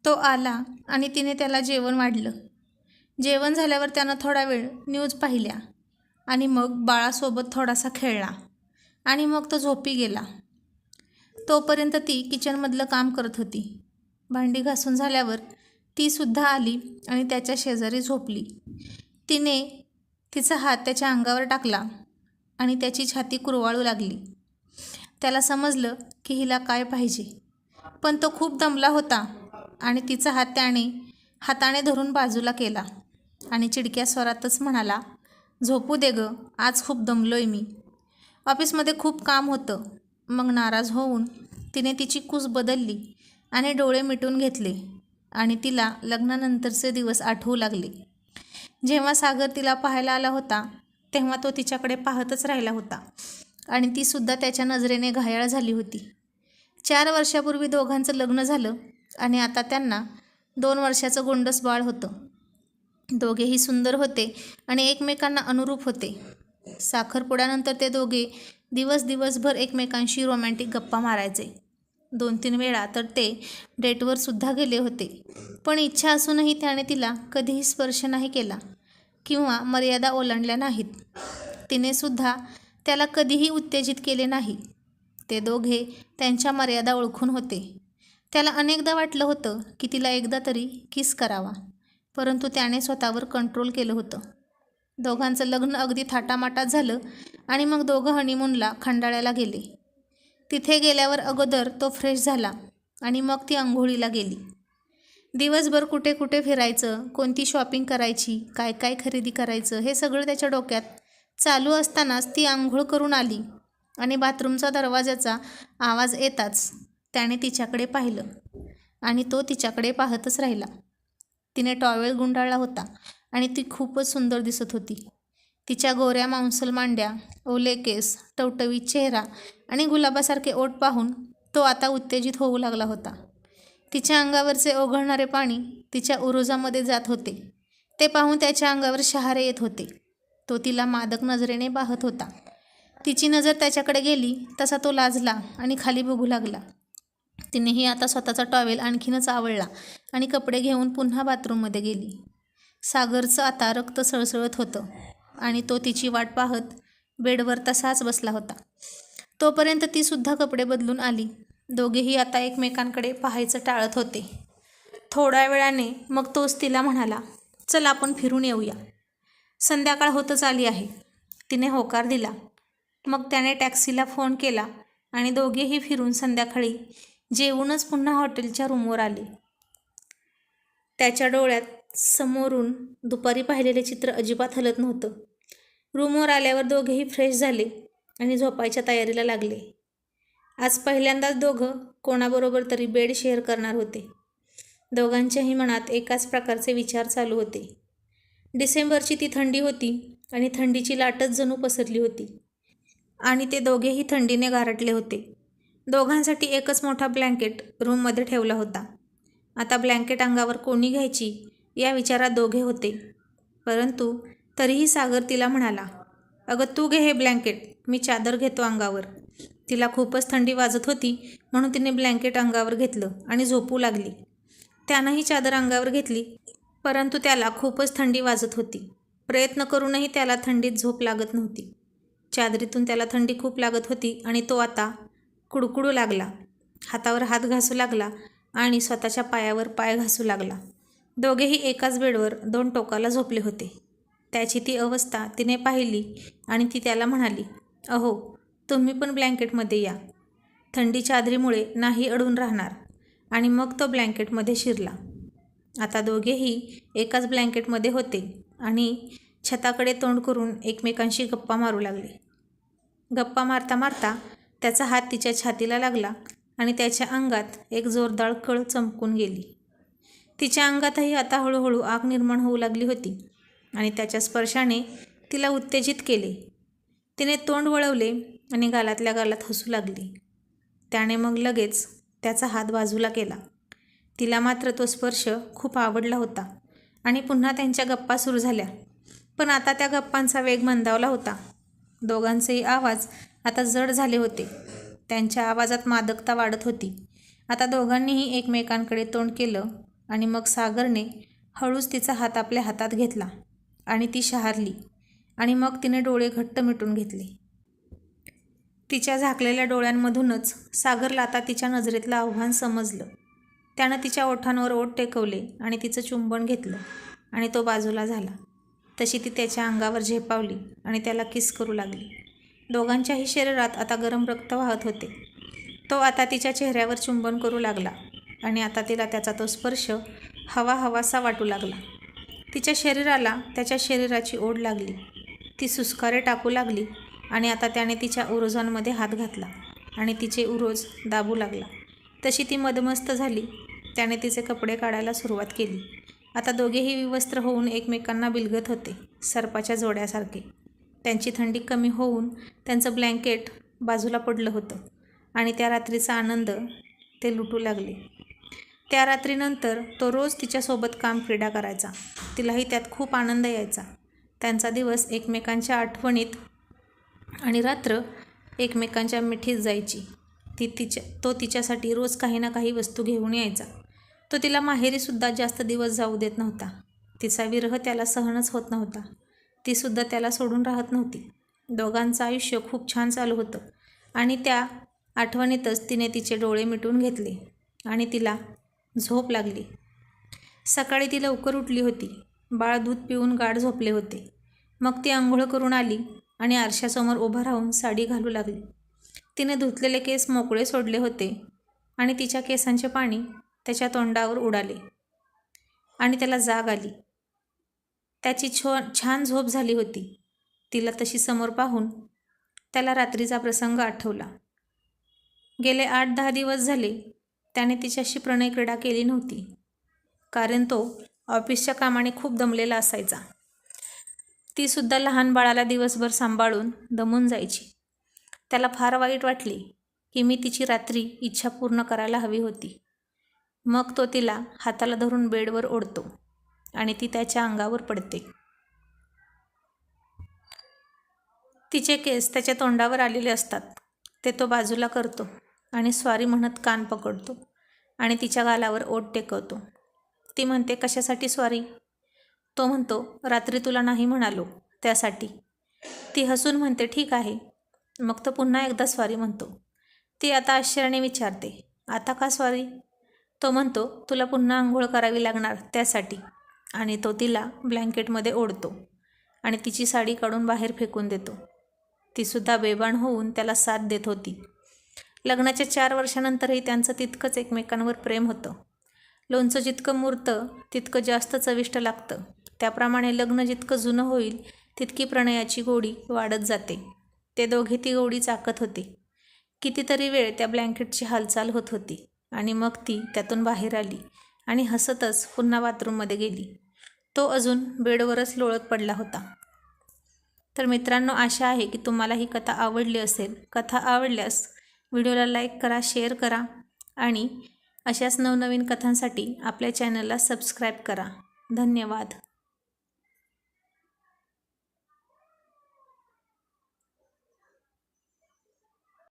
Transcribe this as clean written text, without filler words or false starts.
तो आला आणि तिने त्याला जेवण वाढलं. जेवण झाल्यावर त्यानं थोडा वेळ न्यूज पाहिल्या आणि मग बाळासोबत थोडासा खेळला आणि मग तो झोपी गेला. तोपर्यंत ती किचनमधलं काम करत होती. भांडी घासून झाल्यावर ती सुद्धा आली आणि त्याच्या शेजारी झोपली. तिने तिचा हात त्याच्या अंगावर टाकला आणि त्याची छाती कुरवाळू लागली. त्याला समजलं की हिला काय पाहिजे, पण तो खूप दमला होता आणि तिचा हात त्याने हाताने धरून बाजूला केला आणि चिडक्या स्वरातच म्हणाला, झोपू दे गं, आज खूप दमलोय मी. ऑफिसमध्ये खूप काम होतं. मग नाराज होऊन तिने तिची कूस बदलली आणि डोळे मिटून घेतले आणि तिला लग्नानंतरचे दिवस आठवू लागले. जेव्हा सागर तिला पाहायला आला होता तेव्हा तो तिच्याकडे पाहतच राहिला होता आणि ती सुद्धा त्याच्या नजरेने घायाळ झाली होती. 4 वर्षापूर्वी दोघांचं लग्न झालं आणि आता त्यांना 2 वर्षाचं गोंडस बाळ होतं. दोघेही सुंदर होते आणि एकमेकांना अनुरूप होते. साखरपुड्यानंतर ते दोघे दिवसभर एकमेकांशी रोमॅन्टिक गप्पा मारायचे. 2-3 वेळा तर ते डेटवर सुद्धा गेले होते. पण इच्छा असूनही त्याने तिला कधीही स्पर्श नाही केला किंवा मर्यादा ओलांडल्या नाहीत. तिने सुद्धा त्याला कधीही उत्तेजित केले नाही. ते दोघे त्यांच्या मर्यादा ओळखून होते. त्याला अनेकदा वाटलं होतं की तिला एकदा तरी किस करावा, परंतु त्याने स्वतःवर कंट्रोल केलं होतं. दोघांचं लग्न अगदी थाटामाटात झालं आणि मग दोघं हनीमूनला खंडाळ्याला गेले. तिथे गेल्यावर अगोदर तो फ्रेश झाला आणि मग ती अंघोळीला गेली. दिवसभर कुठे कुठे फिरायचं, कोणती शॉपिंग करायची, काय काय खरेदी करायचं हे सगळं त्याच्या डोक्यात चालू असतानाच ती आंघोळ करून आली आणि बाथरूमचा दरवाजाचा आवाज येताच त्याने तिच्याकडे पाहिलं आणि तो तिच्याकडे पाहतच राहिला. तिने टॉवेल गुंडाळला होता आणि ती खूपच सुंदर दिसत होती. तिच्या गोऱ्या मांसल मांड्या, ओले केस, टवटवीत चेहरा आणि गुलाबासारखे ओठ पाहून तो आता उत्तेजित होऊ लागला होता. तिच्या अंगावरचे ओघळणारे पाणी तिच्या उरोजामध्ये जात होते. ते पाहून त्याच्या अंगावर शहारे येत होते. तो तिला मादक नजरेने पाहत होता. तिची नजर त्याच्याकडे गेली तसा तो लाजला आणि खाली बघू लागला. तिनेही आता स्वतःचा टॉवेल आणखीनच आवळला आणि कपडे घेऊन पुन्हा बाथरूममध्ये गेली. सागरचं आता रक्त सळसळत होतं आणि तो तिची वाट पाहत बेडवर तसाच बसला होता. तोपर्यंत ती सुद्धा कपडे बदलून आली. दोघेही आता एकमेकांकडे पाहायचं टाळत होते. थोड्या वेळाने मग तोच तिला म्हणाला, चल आपण फिरून येऊया. संध्याकाळ होतच आली आहे. तिने होकार दिला. मग त्याने टॅक्सीला फोन केला आणि दोघेही फिरून संध्याकाळी जेवूनच पुन्हा हॉटेलच्या रूमवर आले. त्याच्या डोळ्यात समोरून दुपारी पाहिलेले चित्र अजिबात हलत नव्हतं. रूमवर आल्यावर दोघेही फ्रेश झाले आणि झोपायच्या तयारीला लागले. आज पहिल्यांदाच दोघं कोणाबरोबर तरी बेड शेअर करणार होते. दोघांच्याही मनात एकाच प्रकारचे विचार चालू होते. डिसेंबरची ती थंडी होती आणि थंडीची लाटच जणू पसरली होती आणि ते दोघेही थंडीने गारटले होते. दोघांसाठी एकच मोठा ब्लँकेट रूममध्ये ठेवला होता. आता ब्लँकेट अंगावर कोणी घ्यायची या विचारात दोघे होते. परंतु तरीही सागर तिला म्हणाला, अगं तू घे हे ब्लँकेट, मी चादर घेतो अंगावर. तिला खूपच थंडी वाजत होती म्हणून तिने ब्लँकेट अंगावर घेतलं आणि झोपू लागली. त्यानंही चादर अंगावर घेतली, परंतु त्याला खूपच थंडी वाजत होती. प्रयत्न करूनही त्याला थंडीत झोप लागत नव्हती. चादरीतून त्याला थंडी खूप लागत होती आणि तो आता कुडकुडू लागला. हातावर हात घासू लागला आणि स्वतःच्या पायावर पाय घासू लागला. दोघेही एकाच बेडवर 2 टोकाला झोपले होते. त्याची ती अवस्था तिने पाहिली आणि ती त्याला म्हणाली, अहो तुम्ही पण ब्लँकेटमध्ये या. थंडी चादरीमुळे नाही अडून राहणार. आणि मग तो ब्लँकेटमध्ये शिरला. आता दोघेही एकाच ब्लँकेटमध्ये होते आणि छताकडे तोंड करून एकमेकांशी गप्पा मारू लागले. गप्पा मारता मारता त्याचा हात तिच्या छातीला लागला आणि त्याच्या अंगात एक जोरदार कळ चमकून गेली. तिच्या अंगातही आता हळूहळू आग निर्माण होऊ लागली होती आणि त्याच्या स्पर्शाने तिला उत्तेजित केले. तिने तोंड वळवले आणि गालातल्या गालात हसू लागली. त्याने मग लगेच त्याचा हात बाजूला केला. तिला मात्र तो स्पर्श खूप आवडला होता आणि पुन्हा त्यांच्या गप्पा सुरू झाल्या. पण आता त्या गप्पांचा वेग मंदावला होता. दोघांचेही आवाज आता जड झाले होते. त्यांच्या आवाजात मादकता वाढत होती. आता दोघांनीही एकमेकांकडे तोंड केलं आणि मग सागरने हळूच तिचा हात आपल्या हातात घेतला आणि ती शहारली आणि मग तिने डोळे घट्ट मिटून घेतले. तिच्या झाकलेल्या डोळ्यांमधूनच सागरला आता तिच्या नजरेतलं आव्हान समजलं. त्यानं तिच्या ओठांवर ओठ टेकवले आणि तिचं चुंबन घेतलं आणि तो बाजूला झाला. तशी ती त्याच्या अंगावर झेपावली आणि त्याला किस करू लागली. दोघांच्याही शरीरात आता गरम रक्त वाहत होते. तो आता तिच्या चेहऱ्यावर चुंबन करू लागला आणि आता तिला त्याचा तो स्पर्श हवाहवासा वाटू लागला. तिच्या शरीराला त्याच्या शरीराची ओढ लागली. ती सुस्कारे टाकू लागली आणि आता त्याने तिच्या उरोजांमध्ये हात घातला आणि तिचे उरोज दाबू लागला. तशी ती मदमस्त झाली. त्याने तिचे कपडे काढायला सुरुवात केली. आता दोघेही विवस्त्र होऊन एकमेकांना बिलगत होते, सर्पाच्या जोड्यासारखे. त्यांची थंडी कमी होऊन त्यांचं ब्लँकेट बाजूला पडलं होतं आणि त्या रात्रीचा आनंद ते लुटू लागले. त्या रात्रीनंतर तो रोज तिच्यासोबत क्रीडा करायचा. तिलाही त्यात खूप आनंद यायचा. त्यांचा दिवस एकमेकांच्या आठवणीत आणि रात्र एकमेकांच्या मिठीत जायची. तो तिच्यासाठी रोज काही ना काही वस्तू घेऊन यायचा. तो तिला माहेरीसुद्धा जास्त दिवस जाऊ देत नव्हता. तिचा विरह त्याला सहनच होत नव्हता. तीसुद्धा त्याला सोडून राहत नव्हती. दोघांचं आयुष्य खूप छान चालू होतं आणि त्या आठवणीतच तिने तिचे डोळे मिटून घेतले आणि तिला झोप लागली. सकाळी ती लवकर उठली होती. बाळ दूध पिऊन गाढ झोपले होते. मग ती आंघोळ करून आली आणि आरशासमोर उभं राहून साडी घालू लागली. तिने धुतलेले केस मोकळे सोडले होते आणि तिच्या केसांचे पाणी त्याच्या तोंडावर उडाले आणि त्याला जाग आली. त्याची छान झोप झाली होती. तिला तशी समोर पाहून त्याला रात्रीचा प्रसंग आठवला. गेले 8-10 दिवस झाले त्याने तिच्याशी प्रणय क्रीडा केली नव्हती, कारण तो ऑफिसच्या कामाने खूप दमलेला असायचा. तीसुद्धा लहान बाळाला दिवसभर सांभाळून दमून जायची. त्याला फार वाईट वाटले की मी तिची रात्री इच्छा पूर्ण करायला हवी होती. मग तो तिला हाताला धरून बेडवर ओढतो आणि ती त्याच्या अंगावर पडते. तिचे केस त्याच्या तोंडावर आलेले असतात. ते तो बाजूला करतो आणि स्वारी म्हणत कान पकडतो आणि तिच्या गालावर ओठ टेकवतो. ती म्हणते, कशासाठी स्वारी? तो म्हणतो, रात्री तुला नाही म्हणालो त्यासाठी. ती हसून म्हणते, ठीक आहे. मग तो पुन्हा एकदा स्वारी म्हणतो. ती आता आश्चर्याने विचारते, आता का स्वारी? तो म्हणतो, तुला पुन्हा आंघोळ करावी लागणार त्यासाठी. आणि तो तिला ब्लँकेटमध्ये ओढतो आणि तिची साडी काढून बाहेर फेकून देतो. तीसुद्धा बेभान होऊन त्याला साथ देत होती. लग्नाच्या 4 वर्षानंतरही त्यांचं तितकंच एकमेकांवर प्रेम होतं. लोणचं जितकं मुरतं तितकं जास्त चविष्ट लागतं. त्याप्रमाणे लग्न जितकं जुनं होईल तितकी प्रणयाची गोडी वाढत जाते. ते दोघे ती गोडी चाकत होते. कितीतरी वेळ त्या ब्लँकेटची हालचाल होत होती आणि मग ती त्यातून बाहेर आली आणि हसतच पुन्हा बाथरूममध्ये गेली. तो अजून बेडवरच लोळत पडला होता. तर मित्रांनो, आशा आहे की तुम्हाला ही कथा आवडली असेल. कथा आवडल्यास व्हिडिओला लाईक करा, शेअर करा आणि अशाच नवनवीन कथांसाठी आपल्या चॅनलला सबस्क्राईब करा. धन्यवाद.